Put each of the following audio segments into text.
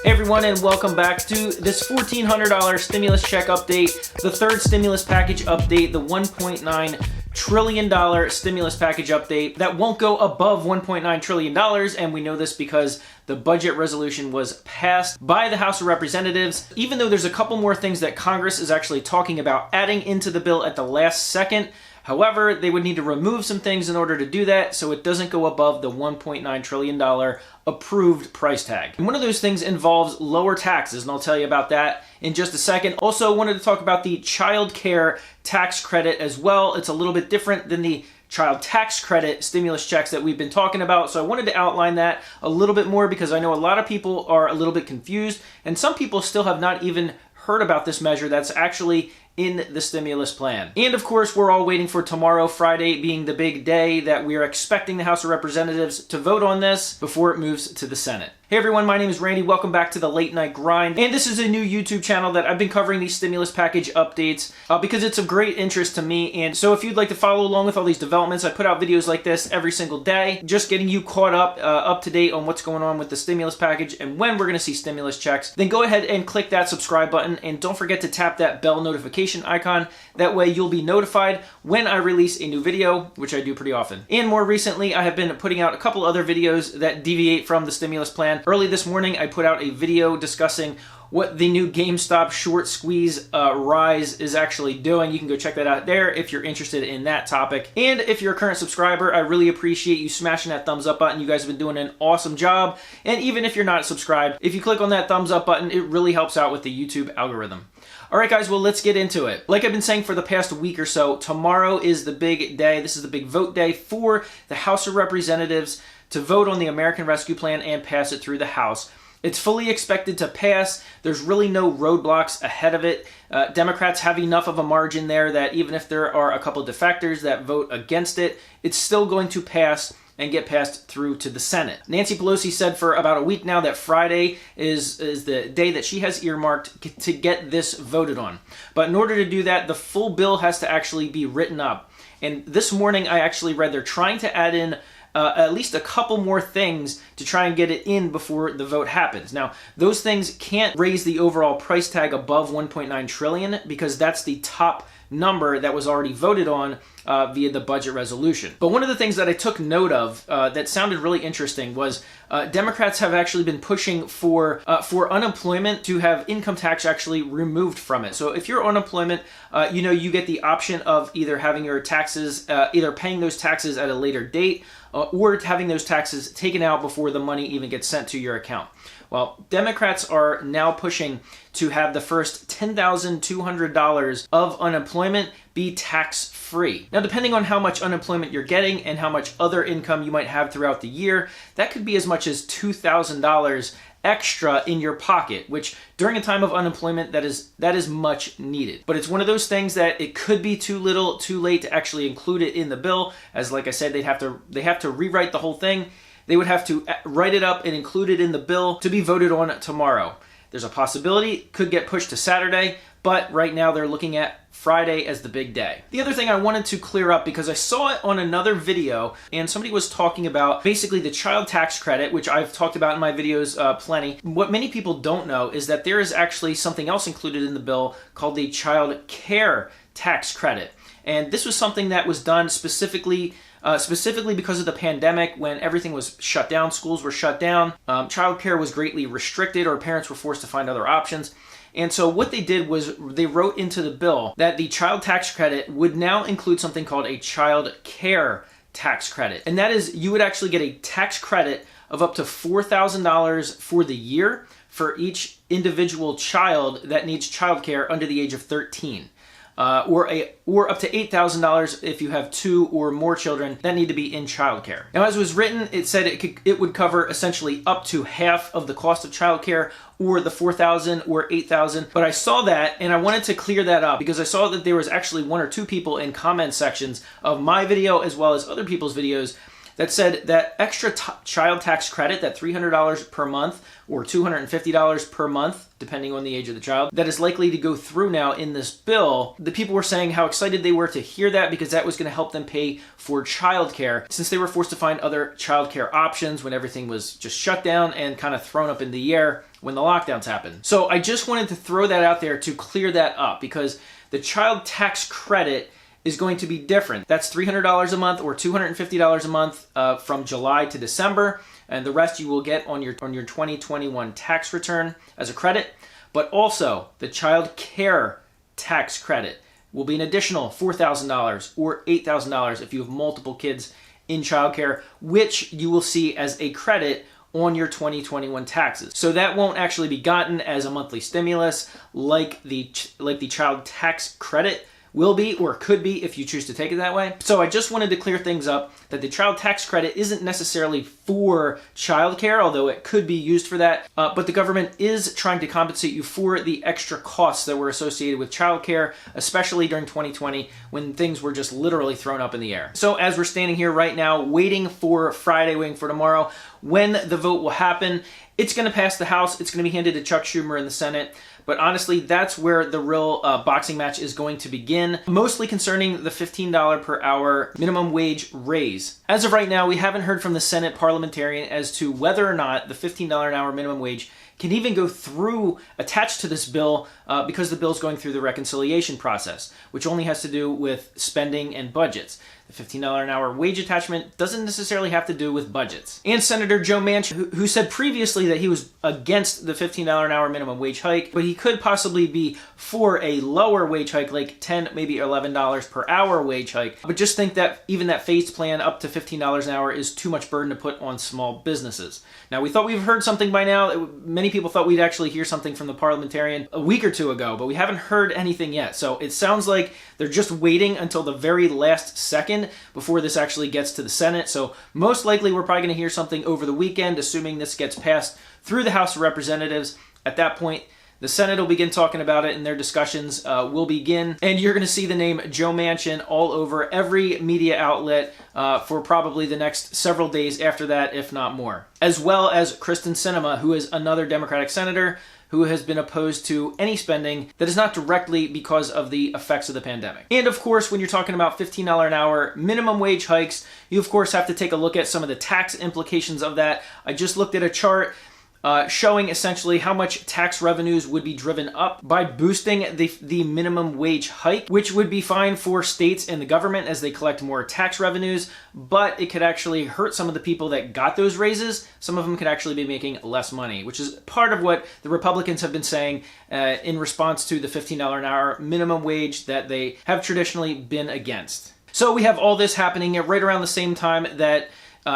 Hey everyone, and welcome back to this $1,400 stimulus check update, the third stimulus package update, the $1.9 trillion stimulus package update that won't go above $1.9 trillion, and we know this because the budget resolution was passed by the House of Representatives. Even though there's a couple more things that Congress is actually talking about adding into the bill at the last second, however, they would need to remove some things in order to do that so it doesn't go above the $1.9 trillion approved price tag. And one of those things involves lower taxes, and I'll tell you about that in just a second. Also, wanted to talk about the child care tax credit as well. It's a little bit different than the child tax credit stimulus checks that we've been talking about. So I wanted to outline that a little bit more because I know a lot of people are a little bit confused, and some people still have not even heard about this measure that's actually in the stimulus plan. And of course, we're all waiting for tomorrow, Friday, being the big day that we are expecting the House of Representatives to vote on this before it moves to the Senate. Hey everyone, my name is Randy. Welcome back to the Late Night Grind. And this is a new YouTube channel that I've been covering these stimulus package updates because it's of great interest to me. And so if you'd like to follow along with all these developments, I put out videos like this every single day, just getting you caught up to date on what's going on with the stimulus package and when we're going to see stimulus checks. Then go ahead and click that subscribe button, and don't forget to tap that bell notification icon. That way you'll be notified when I release a new video, which I do pretty often. And more recently, I have been putting out a couple other videos that deviate from the stimulus plan. Early this morning, I put out a video discussing what the new GameStop short squeeze rise is actually doing. You can go check that out there if you're interested in that topic. And if you're a current subscriber, I really appreciate you smashing that thumbs up button. You guys have been doing an awesome job. And even if you're not subscribed, if you click on that thumbs up button, it really helps out with the YouTube algorithm. All right, guys, well, let's get into it. Like I've been saying for the past week or so, tomorrow is the big day. This is the big vote day for the House of Representatives to vote on the American Rescue Plan and pass it through the House. It's fully expected to pass. There's really no roadblocks ahead of it. Democrats have enough of a margin there that even if there are a couple defectors that vote against it, it's still going to pass and get passed through to the Senate. Nancy Pelosi said for about a week now that Friday is the day that she has earmarked to get this voted on. But in order to do that, the full bill has to actually be written up. And this morning I actually read they're trying to add in at least a couple more things to try and get it in before the vote happens. Now, those things can't raise the overall price tag above $1.9 trillion because that's the top number that was already voted on via the budget resolution. But one of the things that I took note of that sounded really interesting was Democrats have actually been pushing for unemployment to have income tax actually removed from it. So if you're unemployment, you get the option of either having your taxes, either paying those taxes at a later date or having those taxes taken out before the money even gets sent to your account. Well, Democrats are now pushing to have the first $10,200 of unemployment be tax-free. Now, depending on how much unemployment you're getting and how much other income you might have throughout the year, that could be as much as $2,000 extra in your pocket, which during a time of unemployment, that is much needed. But it's one of those things that it could be too little, too late to actually include it in the bill. As like I said, they have to rewrite the whole thing. They would have to write it up and include it in the bill to be voted on tomorrow. There's a possibility it could get pushed to Saturday, but right now they're looking at Friday as the big day. The other thing I wanted to clear up, because I saw it on another video and somebody was talking about basically the child tax credit, which I've talked about in my videos plenty. What many people don't know is that there is actually something else included in the bill called the child care tax credit. And this was something that was done specifically because of the pandemic when everything was shut down, schools were shut down, childcare was greatly restricted, or parents were forced to find other options. And so what they did was they wrote into the bill that the child tax credit would now include something called a child care tax credit. And that is, you would actually get a tax credit of up to $4,000 for the year for each individual child that needs childcare under the age of 13. Or up to $8,000 if you have 2 or more children that need to be in childcare. Now, as it was written, it said it would cover essentially up to half of the cost of childcare, or the $4,000 or $8,000. But I saw that and I wanted to clear that up because I saw that there was actually 1 or 2 people in comment sections of my video as well as other people's videos that said that extra child tax credit, that $300 per month or $250 per month, depending on the age of the child, that is likely to go through now in this bill. The people were saying how excited they were to hear that because that was going to help them pay for childcare since they were forced to find other childcare options when everything was just shut down and kind of thrown up in the air when the lockdowns happened. So I just wanted to throw that out there to clear that up, because the child tax credit is going to be different. That's $300 a month or $250 a month from July to December, and the rest you will get on your 2021 tax return as a credit. But also, the child care tax credit will be an additional $4,000 or $8,000 if you have multiple kids in childcare, which you will see as a credit on your 2021 taxes. So that won't actually be gotten as a monthly stimulus like the child tax credit will be, or could be if you choose to take it that way. So I just wanted to clear things up that the child tax credit isn't necessarily for childcare, although it could be used for that, but the government is trying to compensate you for the extra costs that were associated with childcare, especially during 2020 when things were just literally thrown up in the air. So as we're standing here right now, waiting for Friday, waiting for tomorrow, when the vote will happen, it's going to pass the House, it's going to be handed to Chuck Schumer in the Senate. But honestly, that's where the real boxing match is going to begin, mostly concerning the $15 per hour minimum wage raise. As of right now, we haven't heard from the Senate parliamentarian as to whether or not the $15 an hour minimum wage can even go through, attached to this bill, because the bill is going through the reconciliation process, which only has to do with spending and budgets. The $15 an hour wage attachment doesn't necessarily have to do with budgets. And Senator Joe Manchin, who said previously that he was against the $15 an hour minimum wage hike, but he could possibly be for a lower wage hike, like $10, maybe $11 per hour wage hike. But just think that even that phased plan up to $15 an hour is too much burden to put on small businesses. Now, we thought we've heard something by now. Many people thought we'd actually hear something from the parliamentarian a week or two ago, but we haven't heard anything yet. So it sounds like they're just waiting until the very last second before this actually gets to the Senate. So most likely we're probably going to hear something over the weekend, assuming this gets passed through the House of Representatives. At that point, the Senate will begin talking about it, and their discussions will begin. And you're going to see the name Joe Manchin all over every media outlet for probably the next several days after that, if not more. As well as Kristen Sinema, who is another Democratic senator who has been opposed to any spending that is not directly because of the effects of the pandemic. And of course, when you're talking about $15 an hour minimum wage hikes, you of course have to take a look at some of the tax implications of that. I just looked at a chart showing essentially how much tax revenues would be driven up by boosting the minimum wage hike, which would be fine for states and the government as they collect more tax revenues, but it could actually hurt some of the people that got those raises. Some of them could actually be making less money, which is part of what the Republicans have been saying in response to the $15 an hour minimum wage that they have traditionally been against. So we have all this happening right around the same time that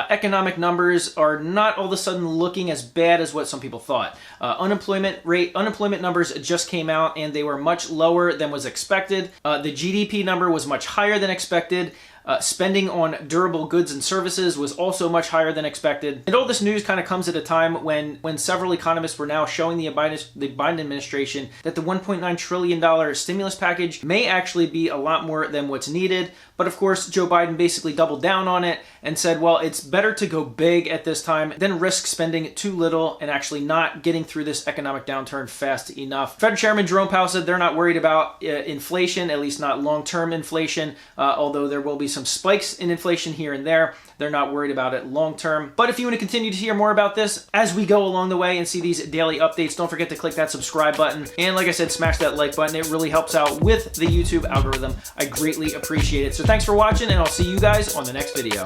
economic numbers are not all of a sudden looking as bad as what some people thought. Unemployment numbers just came out, and they were much lower than was expected. The GDP number was much higher than expected. Spending on durable goods and services was also much higher than expected. And all this news kind of comes at a time when several economists were now showing the Biden administration that the $1.9 trillion stimulus package may actually be a lot more than what's needed. But of course, Joe Biden basically doubled down on it and said, well, it's better to go big at this time than risk spending too little and actually not getting through this economic downturn fast enough. Fed Chairman Jerome Powell said they're not worried about inflation, at least not long-term inflation, although there will be some spikes in inflation here and there. They're not worried about it long-term. But if you want to continue to hear more about this as we go along the way and see these daily updates, don't forget to click that subscribe button. And like I said, smash that like button. It really helps out with the YouTube algorithm. I greatly appreciate it. So thanks for watching, and I'll see you guys on the next video.